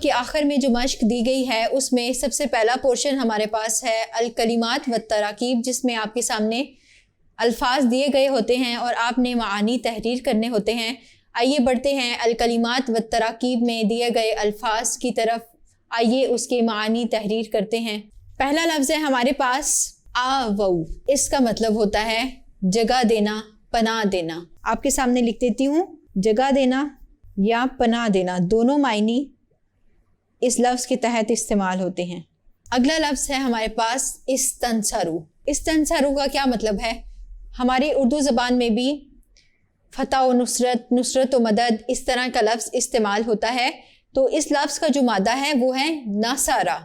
کے آخر میں جو مشق دی گئی ہے اس میں سب سے پہلا پورشن ہمارے پاس ہے الکلمات والتراکیب، جس میں آپ کے سامنے الفاظ دیے گئے ہوتے ہیں اور آپ نے معانی تحریر کرنے ہوتے ہیں۔ آئیے بڑھتے ہیں الکلمات والتراکیب میں دیے گئے الفاظ کی طرف، آئیے اس کے معانی تحریر کرتے ہیں۔ پہلا لفظ ہے ہمارے پاس آوو، اس کا مطلب ہوتا ہے جگہ دینا، پناہ دینا۔ آپ کے سامنے لکھ دیتی ہوں، جگہ دینا یا پناہ دینا، دونوں معنی اس لفظ کے تحت استعمال ہوتے ہیں۔ اگلا لفظ ہے ہمارے پاس استنصروا۔ استنصروا کا کیا مطلب ہے؟ ہماری اردو زبان میں بھی فتح و نصرت، نصرت و مدد، اس طرح کا لفظ استعمال ہوتا ہے، تو اس لفظ کا جو مادہ ہے وہ ہے نصرہ۔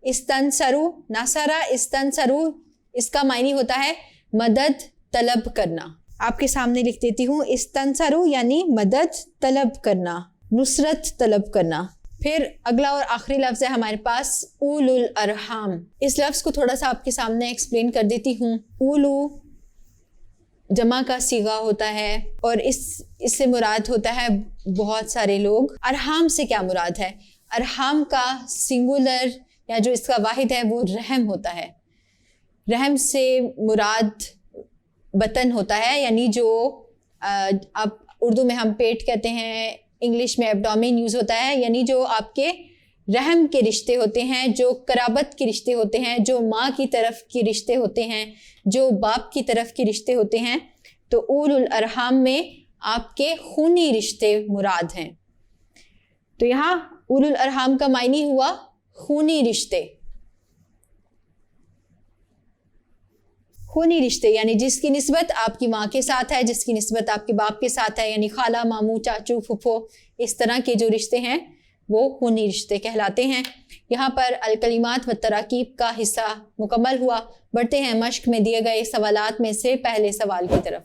استنصروا، نصرہ، استنصروا، اس کا معنی ہوتا ہے مدد طلب کرنا۔ آپ کے سامنے لکھ دیتی ہوں، استنصروا یعنی مدد طلب کرنا، نصرت طلب کرنا۔ پھر اگلا اور آخری لفظ ہے ہمارے پاس اولو الارحام۔ اس لفظ کو تھوڑا سا آپ کے سامنے ایکسپلین کر دیتی ہوں۔ اولو جمع کا صیغہ ہوتا ہے اور اس سے مراد ہوتا ہے بہت سارے لوگ۔ ارحام سے کیا مراد ہے؟ ارحام کا سنگولر یا جو اس کا واحد ہے وہ رحم ہوتا ہے۔ رحم سے مراد بطن ہوتا ہے، یعنی جو اب اردو میں ہم پیٹ کہتے ہیں، انگلش میں ایبڈومین یوز ہوتا ہے، یعنی جو آپ کے رحم کے رشتے ہوتے ہیں، جو قرابت کے رشتے ہوتے ہیں، جو ماں کی طرف کے رشتے ہوتے ہیں، جو باپ کی طرف کے رشتے ہوتے ہیں، تو اولو الارحام میں آپ کے خونی رشتے مراد ہیں۔ تو یہاں اولو الارحام کا معنی ہوا خونی رشتے۔ خونی رشتے یعنی جس کی نسبت آپ کی ماں کے ساتھ ہے، جس کی نسبت آپ کے باپ کے ساتھ ہے، یعنی خالہ، ماموں، چاچو، پھپھو، اس طرح کے جو رشتے ہیں وہ خونی رشتے کہلاتے ہیں۔ یہاں پر الکلمات والتراکیب کا حصہ مکمل ہوا۔ بڑھتے ہیں مشق میں دیے گئے سوالات میں سے پہلے سوال کی طرف۔